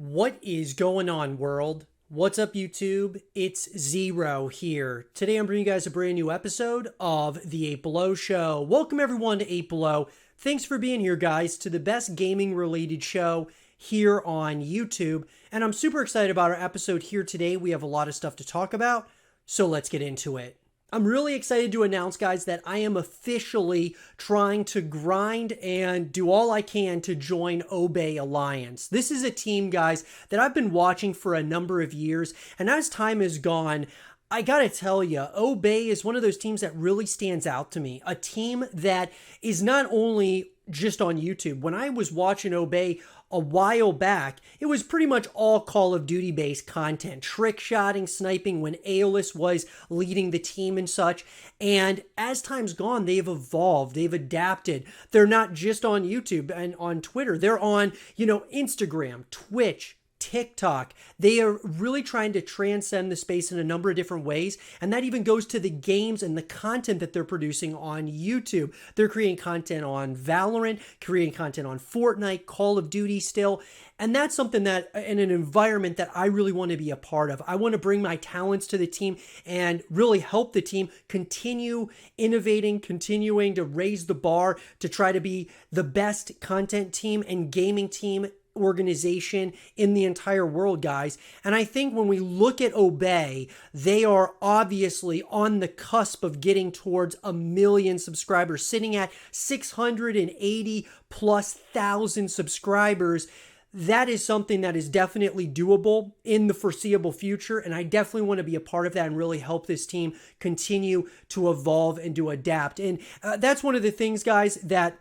What is going on, world? What's up, YouTube? It's Zero here. Today I'm bringing you guys a brand new episode of The 8 Below Show. Welcome everyone to 8 Below. Thanks for being here, guys, to the best gaming related show here on YouTube. And I'm super excited about our episode here today. We have a lot of stuff to talk about, so let's get into it. I'm really excited to announce, guys, that I am officially trying to grind and do all I can to join Obey Alliance. This is a team, guys, that I've been watching for a number of years, and as time has gone, I gotta tell you, Obey is one of those teams that really stands out to me. A team that is not only just on YouTube. When I was watching Obey a while back, it was pretty much all Call of Duty based content, trick shotting, sniping when Aeolus was leading the team and such. And as time's gone, they've evolved, they've adapted. They're not just on YouTube and on Twitter. They're on, Instagram, Twitch, TikTok. They are really trying to transcend the space in a number of different ways. And that even goes to the games and the content that they're producing on YouTube. They're creating content on Valorant, creating content on Fortnite, Call of Duty still. And that's something that in an environment that I really want to be a part of. I want to bring my talents to the team and really help the team continue innovating, continuing to raise the bar to try to be the best content team and gaming team organization in the entire world, guys. And I think when we look at Obey, they are obviously on the cusp of getting towards 1 million subscribers, sitting at 680 plus thousand subscribers. That is something that is definitely doable in the foreseeable future, and I definitely want to be a part of that and really help this team continue to evolve and to adapt. And that's one of the things, guys, that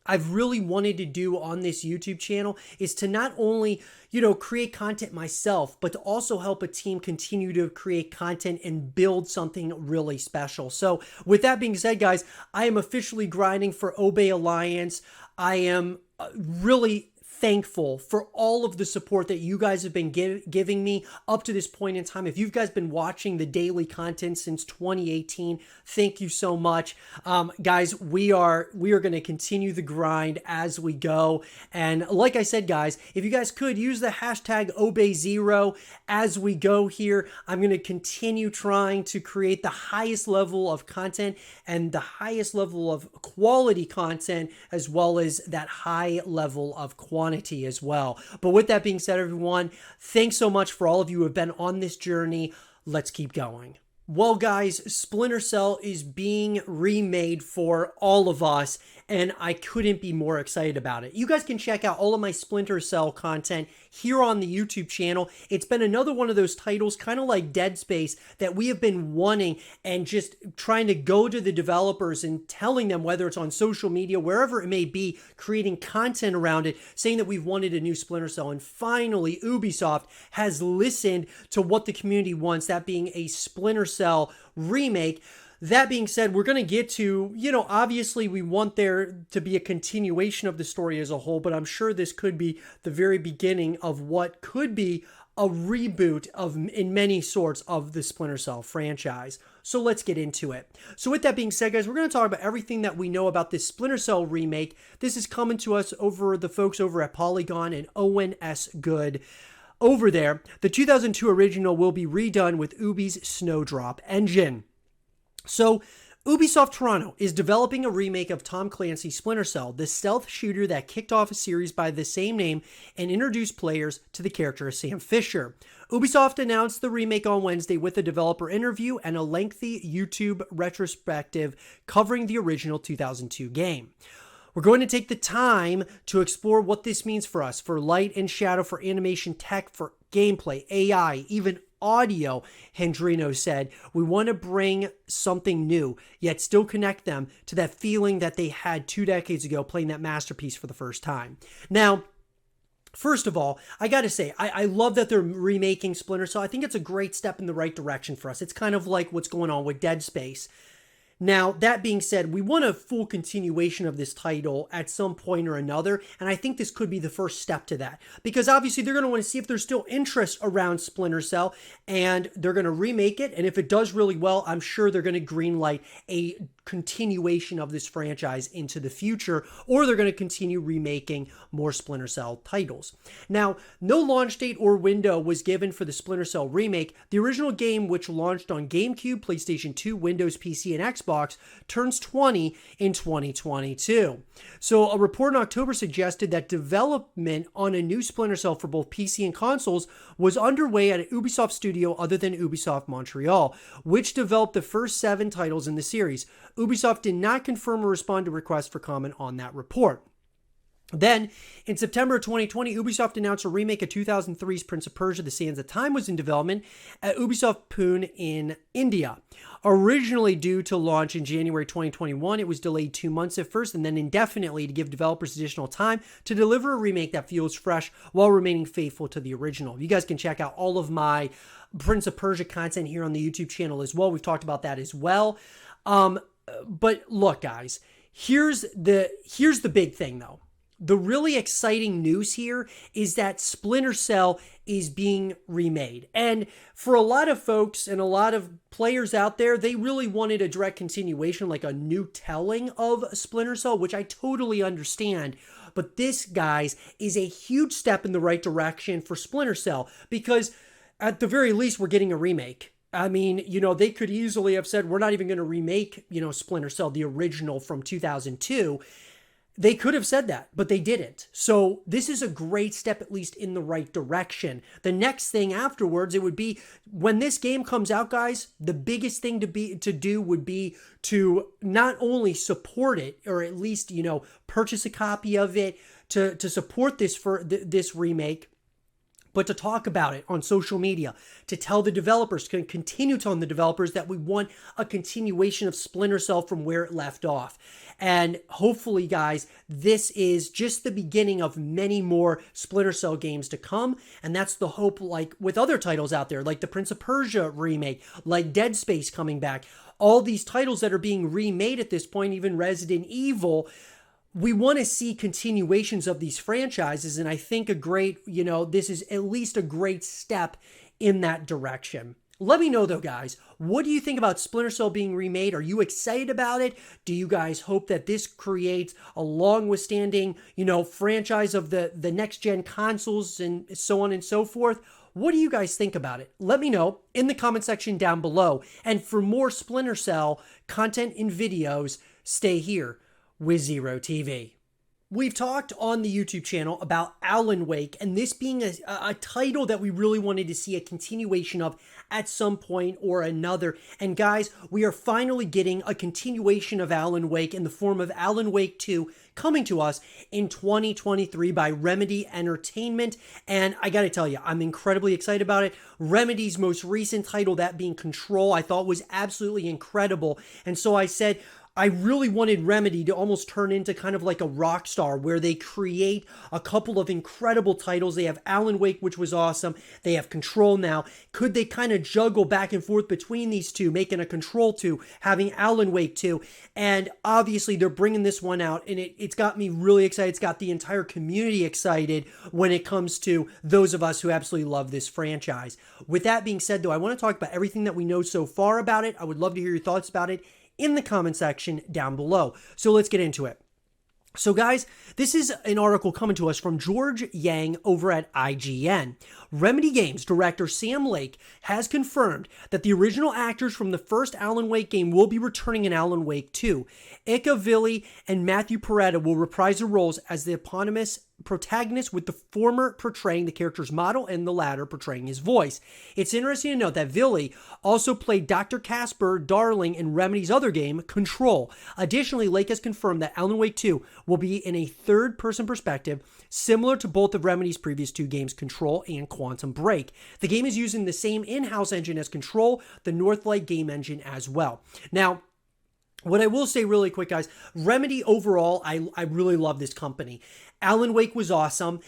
I've really wanted to do on this YouTube channel is to not only, create content myself, but to also help a team continue to create content and build something really special. So with that being said, guys, I am officially grinding for Obey Alliance. I am really thankful for all of the support that you guys have been giving me up to this point in time. If you guys been watching the daily content since 2018, thank you so much. Guys, we are going to continue the grind as we go. And like I said, guys, if you guys could use the hashtag ObeyZero as we go here, I'm going to continue trying to create the highest level of content and the highest level of quality content, as well as that high level of quantity as well. But with that being said, everyone, thanks so much for all of you who have been on this journey. Let's keep going. Well, guys, Splinter Cell is being remade for all of us, and I couldn't be more excited about it. You guys can check out all of my Splinter Cell content here on the YouTube channel. It's been another one of those titles, kind of like Dead Space, that we have been wanting and just trying to go to the developers and telling them, whether it's on social media, wherever it may be, creating content around it, saying that we've wanted a new Splinter Cell. And finally, Ubisoft has listened to what the community wants, that being a Splinter Cell remake. That being said, we're going to get to, obviously we want there to be a continuation of the story as a whole, but I'm sure this could be the very beginning of what could be a reboot in many sorts of the Splinter Cell franchise. So let's get into it. So with that being said, guys, we're going to talk about everything that we know about this Splinter Cell remake. This is coming to us over the folks over at Polygon and Owen S. Good. Over there, the 2002 original will be redone with Ubi's Snowdrop engine. So, Ubisoft Toronto is developing a remake of Tom Clancy's Splinter Cell, the stealth shooter that kicked off a series by the same name and introduced players to the character of Sam Fisher. Ubisoft announced the remake on Wednesday with a developer interview and a lengthy YouTube retrospective covering the original 2002 game. We're going to take the time to explore what this means for us, for light and shadow, for animation tech, for gameplay, AI, even audio, Hendrino said. We want to bring something new, yet still connect them to that feeling that they had 2 decades ago playing that masterpiece for the first time. Now, first of all, I got to say, I love that they're remaking Splinter Cell. I think it's a great step in the right direction for us. It's kind of like what's going on with Dead Space. Now, that being said, we want a full continuation of this title at some point or another, and I think this could be the first step to that. Because obviously they're going to want to see if there's still interest around Splinter Cell, and they're going to remake it, and if it does really well, I'm sure they're going to greenlight a continuation of this franchise into the future, or they're going to continue remaking more Splinter Cell titles. Now, no launch date or window was given for the Splinter Cell remake. The original game, which launched on GameCube, PlayStation 2, Windows PC, and Xbox, turns 20 in 2022. So a report in October suggested that development on a new Splinter Cell for both PC and consoles was underway at an Ubisoft studio other than Ubisoft Montreal, which developed the first 7 titles in the series. Ubisoft did not confirm or respond to requests for comment on that report. Then, in September of 2020, Ubisoft announced a remake of 2003's Prince of Persia: The Sands of Time was in development at Ubisoft Pune in India. Originally due to launch in January 2021, it was delayed 2 months at first and then indefinitely to give developers additional time to deliver a remake that feels fresh while remaining faithful to the original. You guys can check out all of my Prince of Persia content here on the YouTube channel as well. We've talked about that as well. But look, guys, here's the big thing, though. The really exciting news here is that Splinter Cell is being remade. And for a lot of folks and a lot of players out there, they really wanted a direct continuation, like a new telling of Splinter Cell, which I totally understand. But this, guys, is a huge step in the right direction for Splinter Cell, because at the very least, we're getting a remake. I mean, they could easily have said, we're not even going to remake, Splinter Cell, the original from 2002. They could have said that, but they didn't. So this is a great step, at least in the right direction. The next thing afterwards, it would be when this game comes out, guys, the biggest thing to do would be to not only support it, or at least, purchase a copy of it to support this for this remake, but to talk about it on social media, to tell the developers, to continue telling the developers that we want a continuation of Splinter Cell from where it left off. And hopefully, guys, this is just the beginning of many more Splinter Cell games to come. And that's the hope, like with other titles out there, like the Prince of Persia remake, like Dead Space coming back. All these titles that are being remade at this point, even Resident Evil. We want to see continuations of these franchises, and I think this is at least a great step in that direction. Let me know, though, guys, what do you think about Splinter Cell being remade? Are you excited about it? Do you guys hope that this creates a long-withstanding, franchise of the next-gen consoles and so on and so forth? What do you guys think about it? Let me know in the comment section down below. And for more Splinter Cell content and videos, stay here with Zero TV. We've talked on the YouTube channel about Alan Wake, and this being a title that we really wanted to see a continuation of at some point or another. And guys, we are finally getting a continuation of Alan Wake in the form of Alan Wake 2 coming to us in 2023 by Remedy Entertainment. And I gotta tell you, I'm incredibly excited about it. Remedy's most recent title, that being Control, I thought was absolutely incredible. And so I said, I really wanted Remedy to almost turn into kind of like a Rockstar, where they create a couple of incredible titles. They have Alan Wake, which was awesome. They have Control now. Could they kind of juggle back and forth between these two, making a Control 2, having Alan Wake 2? And obviously they're bringing this one out, and it's got me really excited. It's got the entire community excited when it comes to those of us who absolutely love this franchise. With that being said, though, I want to talk about everything that we know so far about it. I would love to hear your thoughts about it in the comment section down below. So let's get into it. So guys, this is an article coming to us from George Yang over at IGN. Remedy Games director Sam Lake has confirmed that the original actors from the first Alan Wake game will be returning in Alan Wake 2. Ika Villi and Matthew Peretta will reprise their roles as the eponymous protagonist, with the former portraying the character's model and the latter portraying his voice. It's interesting to note that Villi also played Dr. Casper Darling in Remedy's other game, Control. Additionally, Lake has confirmed that Alan Wake 2 will be in a third-person perspective, similar to both of Remedy's previous 2 games, Control and Quantum Break. The game is using the same in-house engine as Control, the Northlight game engine as well. Now, What I will say really quick, guys, Remedy overall, I really love this company. Alan Wake was awesome.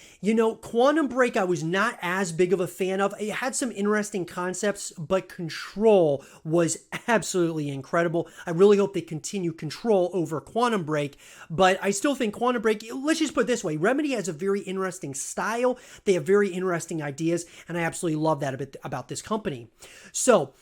Quantum Break, I was not as big of a fan of. It had some interesting concepts, but Control was absolutely incredible. I really hope they continue Control over Quantum Break, but I still think Quantum Break, let's just put it this way, Remedy has a very interesting style. They have very interesting ideas, and I absolutely love that about this company. So,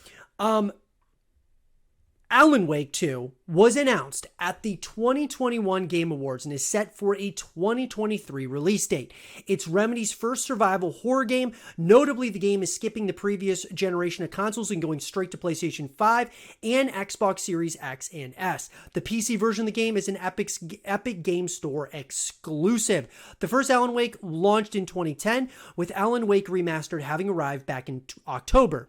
Alan Wake 2 was announced at the 2021 Game Awards and is set for a 2023 release date. It's Remedy's first survival horror game. Notably, the game is skipping the previous generation of consoles and going straight to PlayStation 5 and Xbox Series X and S. The PC version of the game is an Epic Game Store exclusive. The first Alan Wake launched in 2010, with Alan Wake Remastered having arrived back in October.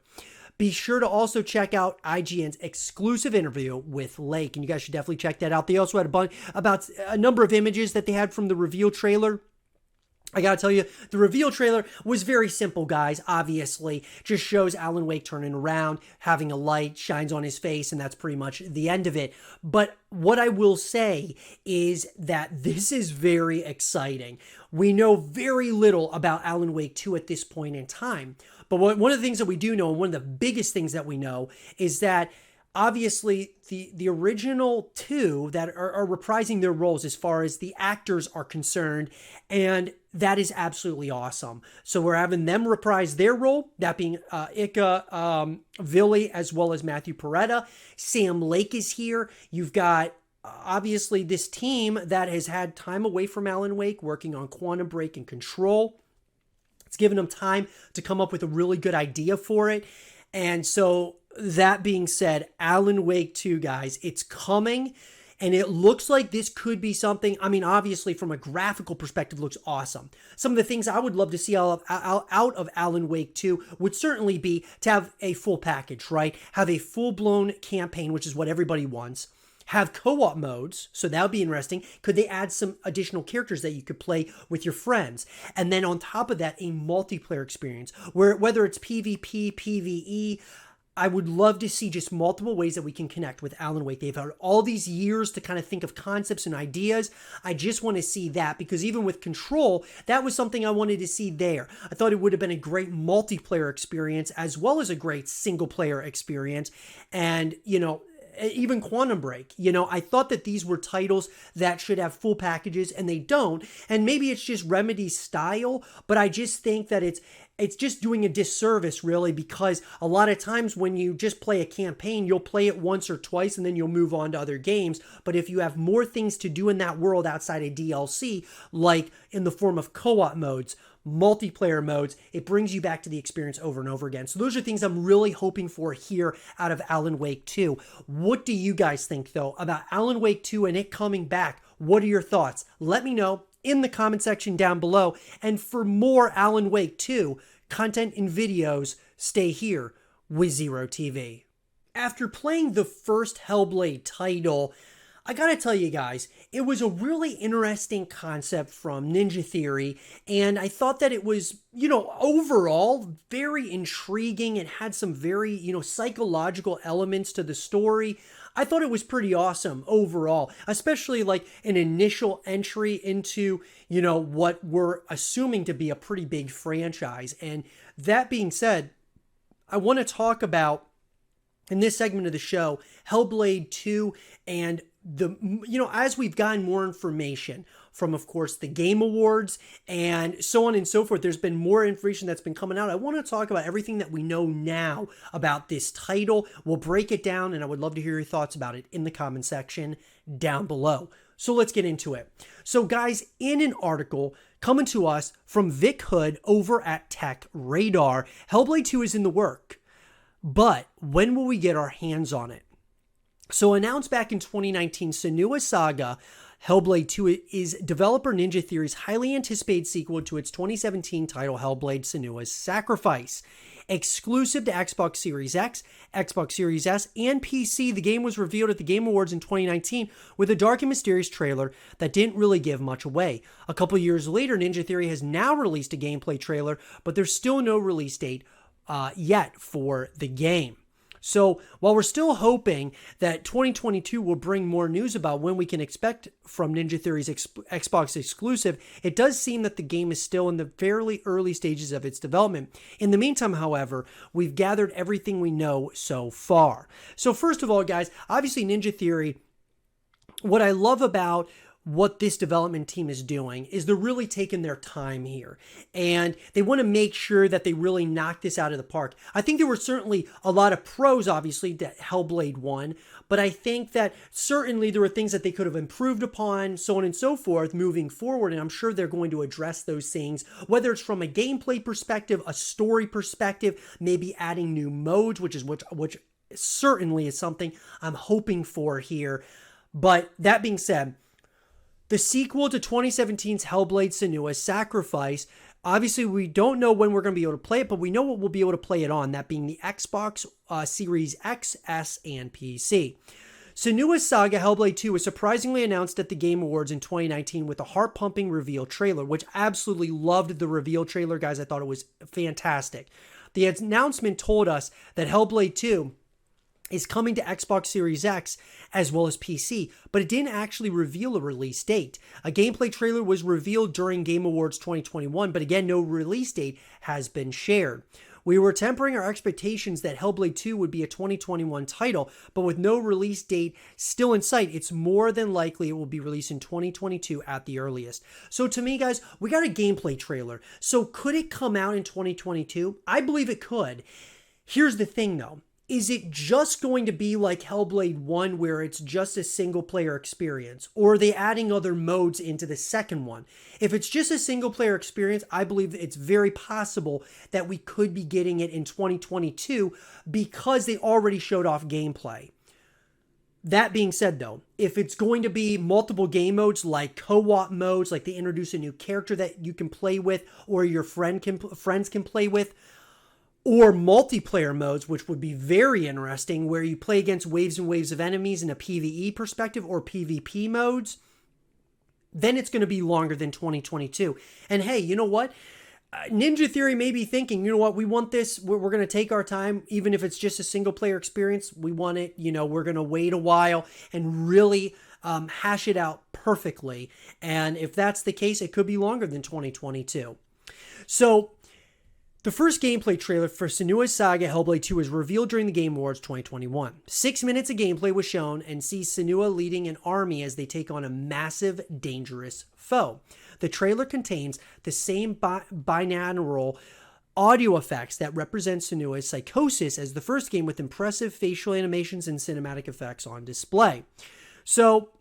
Be sure to also check out IGN's exclusive interview with Lake, and you guys should definitely check that out. They also had about a number of images that they had from the reveal trailer. I gotta tell you, the reveal trailer was very simple, guys. Obviously, just shows Alan Wake turning around, having a light, shines on his face, and that's pretty much the end of it. But what I will say is that this is very exciting. We know very little about Alan Wake 2 at this point in time. But one of the things that we do know, and one of the biggest things that we know, is that obviously the original two that are reprising their roles as far as the actors are concerned, and that is absolutely awesome. So we're having them reprise their role, that being Ika Villi as well as Matthew Peretta. Sam Lake is here. You've got obviously this team that has had time away from Alan Wake working on Quantum Break and Control. It's given them time to come up with a really good idea for it. And so that being said, Alan Wake 2, guys, it's coming, and it looks like this could be something. I mean, obviously from a graphical perspective, looks awesome. Some of the things I would love to see out of Alan Wake 2 would certainly be to have a full package, right? Have a full-blown campaign, which is what everybody wants. Have co-op modes, so that would be interesting. Could they add some additional characters that you could play with your friends? And then on top of that, a multiplayer experience, where whether it's PvP, PvE, I would love to see just multiple ways that we can connect with Alan Wake. They've had all these years to kind of think of concepts and ideas. I just want to see that, because even with Control, that was something I wanted to see there. I thought it would have been a great multiplayer experience as well as a great single player experience. And, even Quantum Break, I thought that these were titles that should have full packages, and they don't. And maybe it's just Remedy's style, but I just think that it's just doing a disservice, really, because a lot of times when you just play a campaign, you'll play it once or twice and then you'll move on to other games. But if you have more things to do in that world outside of DLC, like in the form of co-op modes, multiplayer modes, it brings you back to the experience over and over again. So those are things I'm really hoping for here out of Alan Wake 2. What do you guys think, though, about Alan Wake 2 and it coming back? What are your thoughts? Let me know in the comment section down below. And for more Alan Wake 2 content and videos, stay here with Zero TV. After playing the first Hellblade title, I gotta tell you guys, it was a really interesting concept from Ninja Theory, and I thought that it was, overall very intriguing. It had some very, psychological elements to the story. I thought it was pretty awesome overall, especially like an initial entry into, what we're assuming to be a pretty big franchise. And that being said, I want to talk about, in this segment of the show, Hellblade 2 and as we've gotten more information from, of course, the Game Awards and so on and so forth, there's been more information that's been coming out. I want to talk about everything that we know now about this title. We'll break it down, and I would love to hear your thoughts about it in the comment section down below. So let's get into it. So guys, in an article coming to us from Vic Hood over at Tech Radar, Hellblade 2 is in the work, but when will we get our hands on it? So announced back in 2019, Senua Saga Hellblade 2 is developer Ninja Theory's highly anticipated sequel to its 2017 title Hellblade: Senua's Sacrifice. Exclusive to Xbox Series X, Xbox Series S, and PC, the game was revealed at the Game Awards in 2019 with a dark and mysterious trailer that didn't really give much away. A couple years later, Ninja Theory has now released a gameplay trailer, but there's still no release date yet for the game. So while we're still hoping that 2022 will bring more news about when we can expect from Ninja Theory's Xbox exclusive, it does seem that the game is still in the fairly early stages of its development. In the meantime, however, we've gathered everything we know so far. So first of all, guys, obviously Ninja Theory, what I love about what this development team is doing is they're really taking their time here, and they want to make sure that they really knock this out of the park. I think there were certainly a lot of pros, obviously, that Hellblade won, but I think that certainly there were things that they could have improved upon, so on and so forth, moving forward, and I'm sure they're going to address those things, whether it's from a gameplay perspective, a story perspective, maybe adding new modes, which certainly is something I'm hoping for here. But that being said, the sequel to 2017's Hellblade: Senua's Sacrifice, obviously we don't know when we're going to be able to play it, but we know what we'll be able to play it on, that being the Xbox Series X, S, and PC. Senua's Saga Hellblade 2 was surprisingly announced at the Game Awards in 2019 with a heart-pumping reveal trailer, which I absolutely loved the reveal trailer, guys. I thought it was fantastic. The announcement told us that Hellblade 2 is coming to Xbox Series X as well as PC, but it didn't actually reveal a release date. A gameplay trailer was revealed during Game Awards 2021, but again, no release date has been shared. We were tempering our expectations that Hellblade 2 would be a 2021 title, but with no release date still in sight, it's more than likely it will be released in 2022 at the earliest. So to me, guys, we got a gameplay trailer. So could it come out in 2022? I believe it could. Here's the thing, though. Is it just going to be like Hellblade 1 where it's just a single player experience? Or are they adding other modes into the second one? If it's just a single player experience, I believe it's very possible that we could be getting it in 2022 because they already showed off gameplay. That being said, though, if it's going to be multiple game modes like co-op modes, like they introduce a new character that you can play with or your friends can play with, or multiplayer modes, which would be very interesting, where you play against waves and waves of enemies in a PvE perspective or PvP modes, then it's going to be longer than 2022. And hey, you know what? Ninja Theory may be thinking, you know what, we want this, we're going to take our time, even if it's just a single player experience, we want it, we're going to wait a while and really hash it out perfectly. And if that's the case, it could be longer than 2022. So, the first gameplay trailer for Senua's Saga Hellblade 2 was revealed during the Game Awards 2021. 6 minutes of gameplay was shown and sees Senua leading an army as they take on a massive, dangerous foe. The trailer contains the same binaural audio effects that represent Senua's psychosis as the first game, with impressive facial animations and cinematic effects on display. So,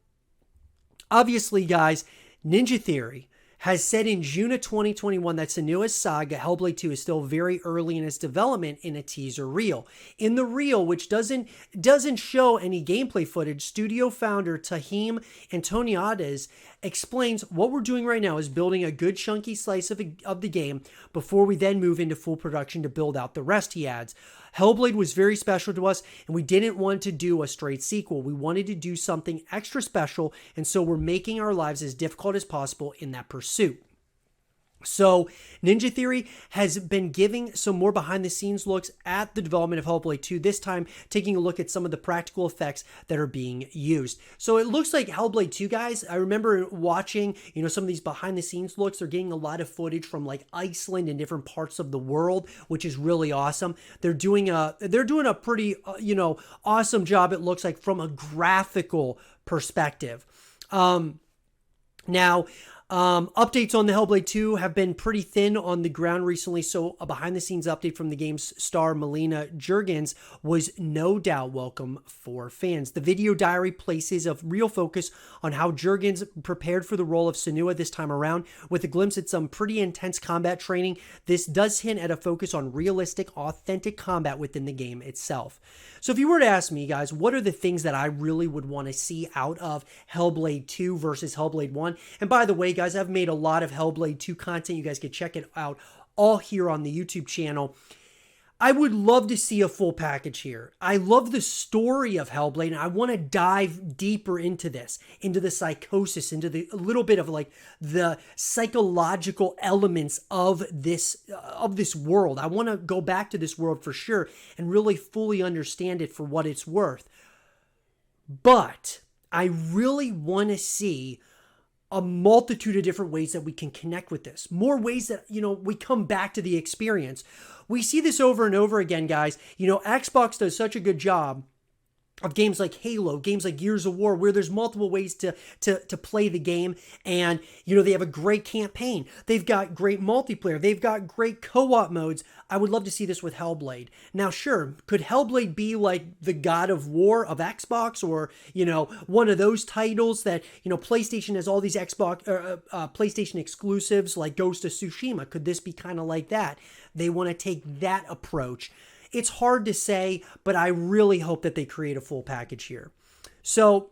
obviously, guys, Ninja Theory has said in June of 2021 that Senua's Saga Hellblade 2 is still very early in its development in a teaser reel. In the reel, which doesn't show any gameplay footage, studio founder Tahim Antoniades explains what we're doing right now is building a good chunky slice of the game before we then move into full production to build out the rest, he adds. Hellblade was very special to us, and we didn't want to do a straight sequel. We wanted to do something extra special, and so we're making our lives as difficult as possible in that pursuit. So, Ninja Theory has been giving some more behind-the-scenes looks at the development of Hellblade 2, this time taking a look at some of the practical effects that are being used. So, it looks like Hellblade 2, guys, I remember watching, some of these behind-the-scenes looks. They're getting a lot of footage from, like, Iceland and different parts of the world, which is really awesome. They're doing a pretty, awesome job, it looks like, from a graphical perspective. Updates on the Hellblade 2 have been pretty thin on the ground recently, so a behind-the-scenes update from the game's star Melina Juergens was no doubt welcome for fans. The video diary places a real focus on how Juergens prepared for the role of Senua this time around, with a glimpse at some pretty intense combat training. This does hint at a focus on realistic, authentic combat within the game itself. So if you were to ask me, guys, what are the things that I really would want to see out of Hellblade 2 versus Hellblade 1? And by the way, guys, I've made a lot of Hellblade 2 content. You guys can check it out all here on the YouTube channel. I would love to see a full package here. I love the story of Hellblade, and I want to dive deeper into this, into the psychosis, into a little bit of like the psychological elements of this world. I want to go back to this world for sure and really fully understand it for what it's worth. But I really want to see a multitude of different ways that we can connect with this. More ways that, we come back to the experience. We see this over and over again, guys. Xbox does such a good job of games like Halo, games like Gears of War, where there's multiple ways to play the game. And, they have a great campaign. They've got great multiplayer. They've got great co-op modes. I would love to see this with Hellblade. Now, sure, could Hellblade be like the God of War of Xbox, or, one of those titles that, PlayStation has all these PlayStation exclusives like Ghost of Tsushima? Could this be kind of like that? They want to take that approach. It's hard to say, but I really hope that they create a full package here. So,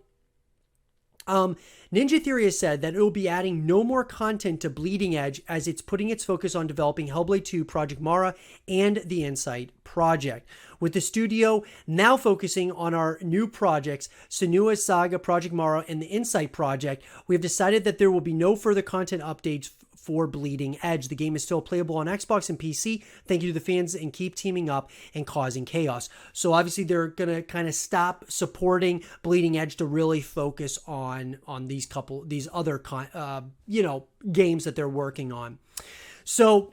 Ninja Theory has said that it will be adding no more content to Bleeding Edge, as it's putting its focus on developing Hellblade 2, Project Mara, and the Insight project. With the studio now focusing on our new projects, Senua's Saga, Project Mara, and the Insight project, we have decided that there will be no further content updates for Bleeding Edge. The game is still playable on Xbox and PC. Thank you to the fans, and keep teaming up and causing chaos. So obviously they're going to kind of stop supporting Bleeding Edge to really focus on these other games that they're working on. So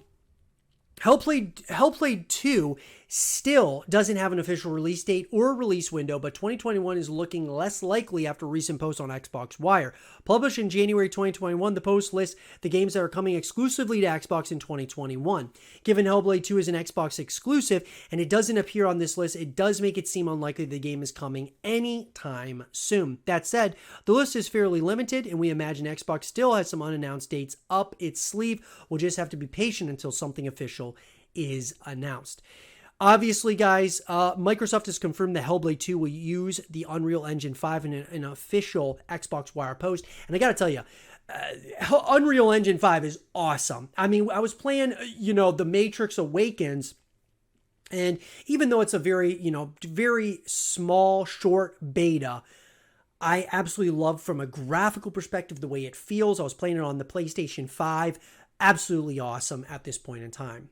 Hellblade 2 still doesn't have an official release date or a release window, but 2021 is looking less likely after recent posts on Xbox Wire. Published in January 2021, the post lists the games that are coming exclusively to Xbox in 2021. Given Hellblade 2 is an Xbox exclusive and it doesn't appear on this list, it does make it seem unlikely the game is coming anytime soon. That said, the list is fairly limited, and we imagine Xbox still has some unannounced dates up its sleeve. We'll just have to be patient until something official is announced. Obviously, guys, Microsoft has confirmed that Hellblade 2 will use the Unreal Engine 5 in an official Xbox Wire post. And I got to tell you, Unreal Engine 5 is awesome. I mean, I was playing, The Matrix Awakens, and even though it's a very small, short beta, I absolutely love, from a graphical perspective, the way it feels. I was playing it on the PlayStation 5. Absolutely awesome at this point in time.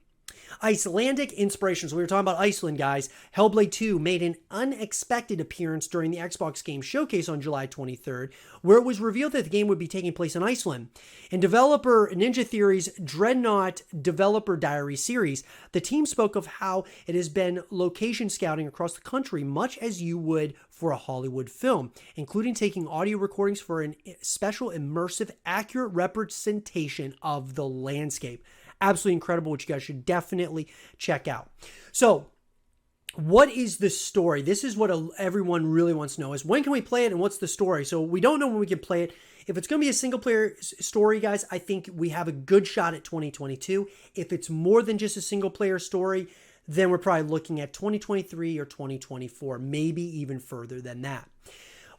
Icelandic inspirations. We were talking about Iceland, guys. Hellblade 2 made an unexpected appearance during the Xbox Game Showcase on July 23rd, where it was revealed that the game would be taking place in Iceland. In developer Ninja Theory's Dreadnought Developer Diary series, the team spoke of how it has been location scouting across the country, much as you would for a Hollywood film, including taking audio recordings for a special, immersive, accurate representation of the landscape. Absolutely incredible, which you guys should definitely check out. So, what is the story? This is what everyone really wants to know, is when can we play it and what's the story? So we don't know when we can play it. If it's going to be a single player story, guys, I think we have a good shot at 2022. If it's more than just a single player story, then we're probably looking at 2023 or 2024, maybe even further than that.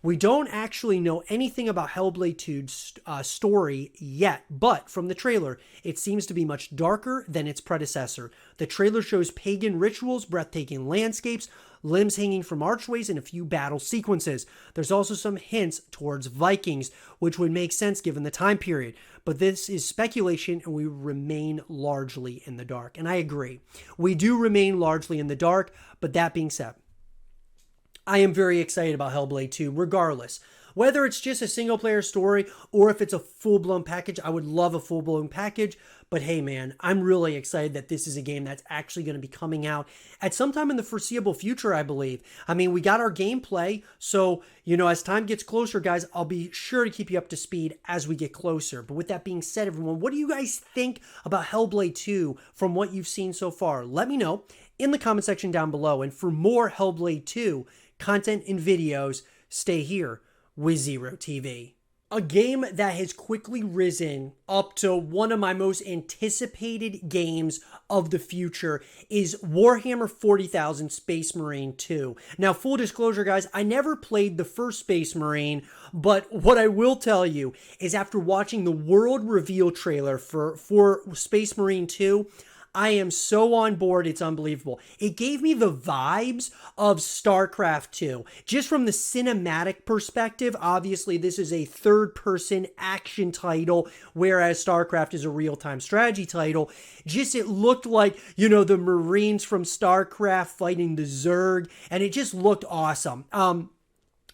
We don't actually know anything about Hellblade 2's story yet, but from the trailer, it seems to be much darker than its predecessor. The trailer shows pagan rituals, breathtaking landscapes, limbs hanging from archways, and a few battle sequences. There's also some hints towards Vikings, which would make sense given the time period. But this is speculation, and we remain largely in the dark. And I agree. We do remain largely in the dark, but that being said, I am very excited about Hellblade 2, regardless. Whether it's just a single-player story or if it's a full-blown package, I would love a full-blown package. But hey, man, I'm really excited that this is a game that's actually going to be coming out at some time in the foreseeable future, I believe. I mean, we got our gameplay, so, as time gets closer, guys, I'll be sure to keep you up to speed as we get closer. But with that being said, everyone, what do you guys think about Hellblade 2 from what you've seen so far? Let me know in the comment section down below. And for more Hellblade 2 content and videos, stay here with Zero TV. A game that has quickly risen up to one of my most anticipated games of the future is Warhammer 40,000 Space Marine 2. Now, full disclosure, guys, I never played the first Space Marine, but what I will tell you is after watching the world reveal trailer for Space Marine 2, I am so on board. It's unbelievable. It gave me the vibes of StarCraft 2. Just from the cinematic perspective, obviously this is a third-person action title, whereas StarCraft is a real-time strategy title. Just it looked like, the Marines from StarCraft fighting the Zerg, and it just looked awesome.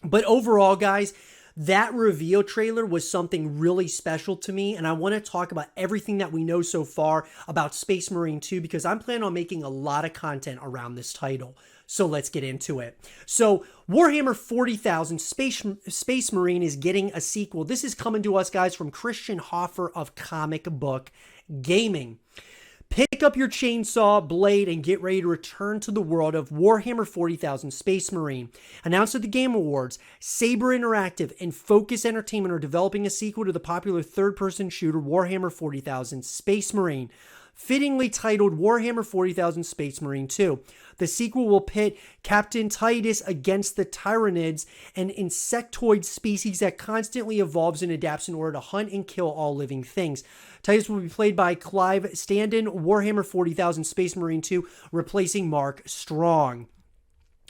But overall, guys, that reveal trailer was something really special to me, and I want to talk about everything that we know so far about Space Marine 2 because I'm planning on making a lot of content around this title. So let's get into it. So Warhammer 40,000 Space Marine is getting a sequel. This is coming to us, guys, from Christian Hoffer of Comic Book Gaming. Pick up your chainsaw, blade, and get ready to return to the world of Warhammer 40,000 Space Marine. Announced at the Game Awards, Saber Interactive and Focus Entertainment are developing a sequel to the popular third-person shooter Warhammer 40,000 Space Marine, fittingly titled Warhammer 40,000 Space Marine 2. The sequel will pit Captain Titus against the Tyranids, an insectoid species that constantly evolves and adapts in order to hunt and kill all living things. Titus will be played by Clive Standen, Warhammer 40,000 Space Marine 2, replacing Mark Strong.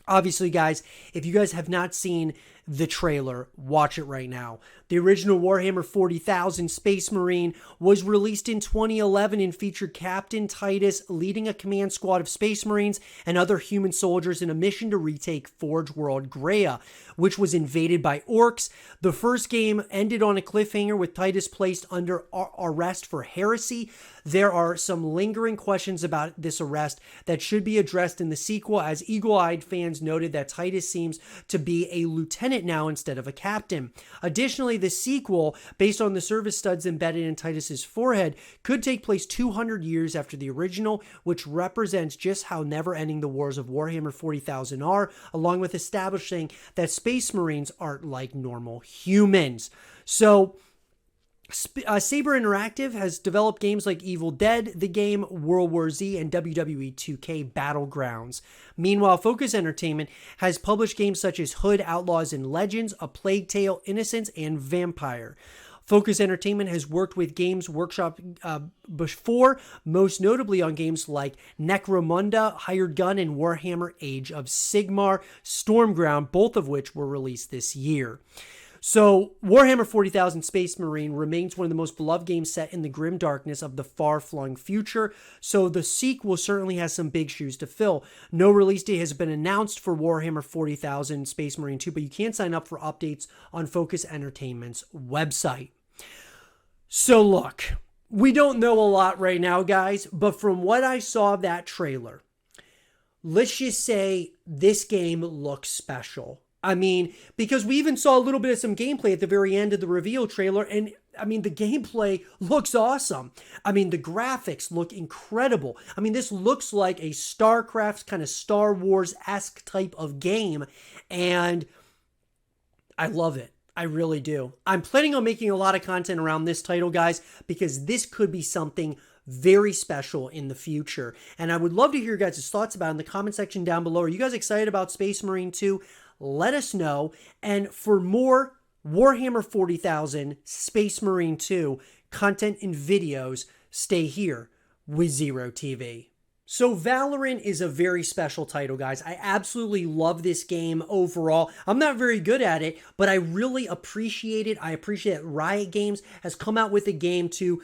Obviously, guys, if you guys have not seen the trailer, watch it right now. The original Warhammer 40,000 Space Marine was released in 2011 and featured Captain Titus leading a command squad of Space Marines and other human soldiers in a mission to retake Forge World Graia, which was invaded by orcs. The first game ended on a cliffhanger with Titus placed under arrest for heresy. There are some lingering questions about this arrest that should be addressed in the sequel, as eagle-eyed fans noted that Titus seems to be a lieutenant now instead of a captain. Additionally, the sequel, based on the service studs embedded in Titus's forehead, could take place 200 years after the original, which represents just how never-ending the wars of Warhammer 40,000 are, along with establishing that Space Marines aren't like normal humans. So, Saber Interactive has developed games like Evil Dead, The Game, World War Z, and WWE 2K Battlegrounds. Meanwhile, Focus Entertainment has published games such as Hood, Outlaws, and Legends, A Plague Tale, Innocence, and Vampire. Focus Entertainment has worked with Games Workshop before, most notably on games like Necromunda, Hired Gun, and Warhammer Age of Sigmar, Stormground, both of which were released this year. So, Warhammer 40,000 Space Marine remains one of the most beloved games set in the grim darkness of the far-flung future, so the sequel certainly has some big shoes to fill. No release date has been announced for Warhammer 40,000 Space Marine 2, but you can sign up for updates on Focus Entertainment's website. So look, we don't know a lot right now, guys, but from what I saw of that trailer, let's just say this game looks special. I mean, because we even saw a little bit of some gameplay at the very end of the reveal trailer, and I mean, the gameplay looks awesome. I mean, the graphics look incredible. I mean, this looks like a StarCraft kind of Star Wars-esque type of game, and I love it. I really do. I'm planning on making a lot of content around this title, guys, because this could be something very special in the future. And I would love to hear your guys' thoughts about it in the comment section down below. Are you guys excited about Space Marine 2? Let us know. And for more Warhammer 40,000 Space Marine 2 content and videos, stay here with Zero TV. So Valorant is a very special title, guys. I absolutely love this game overall. I'm not very good at it, but I really appreciate it. I appreciate that Riot Games has come out with a game to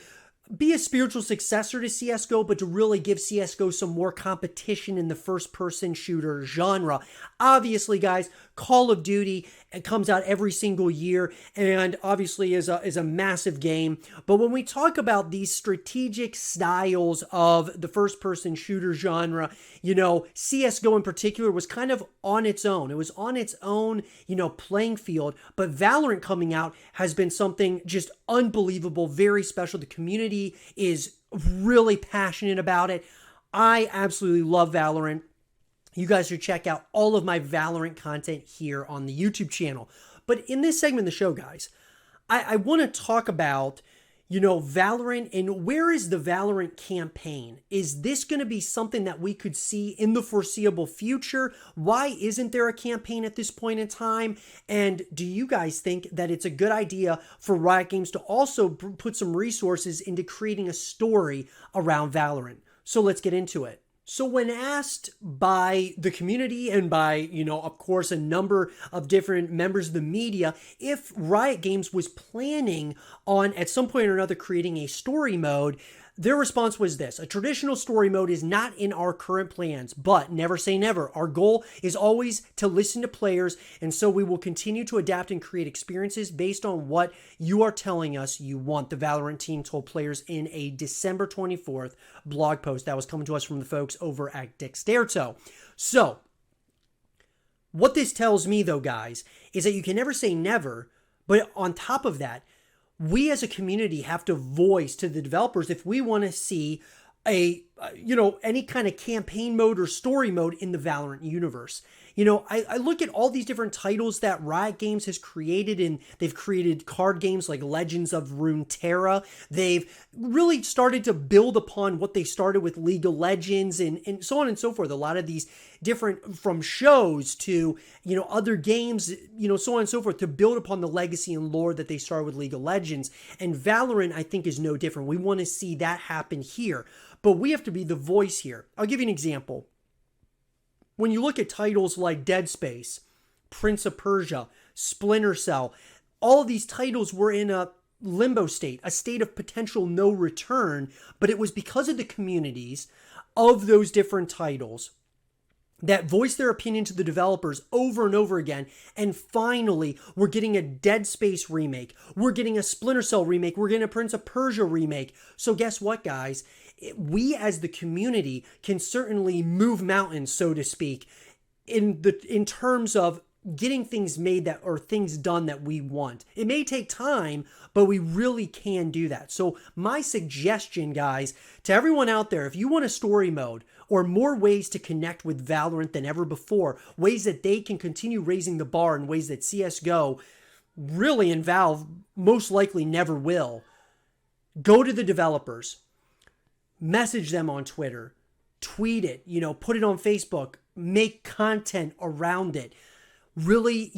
be a spiritual successor to CSGO, but to really give CSGO some more competition in the first-person shooter genre. Obviously, guys, Call of Duty, it comes out every single year, and obviously is a massive game. But when we talk about these strategic styles of the first-person shooter genre, you know, CSGO in particular was kind of on its own. It was on its own, you know, playing field. But Valorant coming out has been something just unbelievable, very special. The community is really passionate about it. I absolutely love Valorant. You guys should check out all of my Valorant content here on the YouTube channel. But in this segment of the show, guys, I want to talk about, you know, Valorant and where is the Valorant campaign? Is this going to be something that we could see in the foreseeable future? Why isn't there a campaign at this point in time? And do you guys think that it's a good idea for Riot Games to also put some resources into creating a story around Valorant? So let's get into it. So when asked by the community and by, of course, a number of different members of the media, if Riot Games was planning on at some point or another creating a story mode, their response was this: a traditional story mode is not in our current plans, but never say never. Our goal is always to listen to players, and so we will continue to adapt and create experiences based on what you are telling us you want. The Valorant team told players in a December 24th blog post that was coming to us from the folks over at Dexerto. So, what this tells me, though, guys, is that you can never say never, but on top of that, we as a community have to voice to the developers if we want to see any kind of campaign mode or story mode in the Valorant universe. I look at all these different titles that Riot Games has created, and they've created card games like Legends of Runeterra. They've really started to build upon what they started with League of Legends and so on and so forth. A lot of these different, from shows to, other games, so on and so forth, to build upon the legacy and lore that they started with League of Legends. And Valorant, I think, is no different. We want to see that happen here. But we have to be the voice here. I'll give you an example. When you look at titles like Dead Space, Prince of Persia, Splinter Cell, all of these titles were in a limbo state, a state of potential no return, but it was because of the communities of those different titles that voiced their opinion to the developers over and over again. And finally, we're getting a Dead Space remake. We're getting a Splinter Cell remake. We're getting a Prince of Persia remake. So guess what, guys? We as the community can certainly move mountains, so to speak, in terms of getting things made that or things done that we want. It may take time, but we really can do that. So my suggestion, guys, to everyone out there, if you want a story mode or more ways to connect with Valorant than ever before, ways that they can continue raising the bar in ways that CSGO really and Valve most likely never will, go to the developers. Message them on Twitter, tweet it, put it on Facebook, make content around it. Really,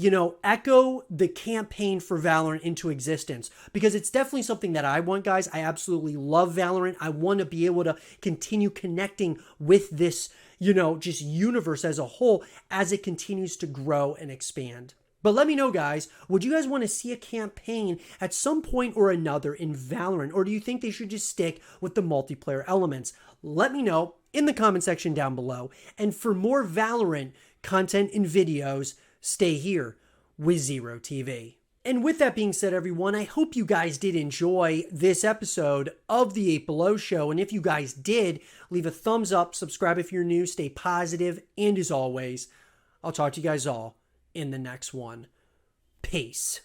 echo the campaign for Valorant into existence, because it's definitely something that I want, guys. I absolutely love Valorant. I want to be able to continue connecting with this, just universe as a whole as it continues to grow and expand. But let me know, guys, would you guys want to see a campaign at some point or another in Valorant, or do you think they should just stick with the multiplayer elements? Let me know in the comment section down below. And for more Valorant content and videos, stay here with Zero TV. And with that being said, everyone, I hope you guys did enjoy this episode of the 8 Below Show. And if you guys did, leave a thumbs up, subscribe if you're new, stay positive, and as always, I'll talk to you guys all in the next one. Peace.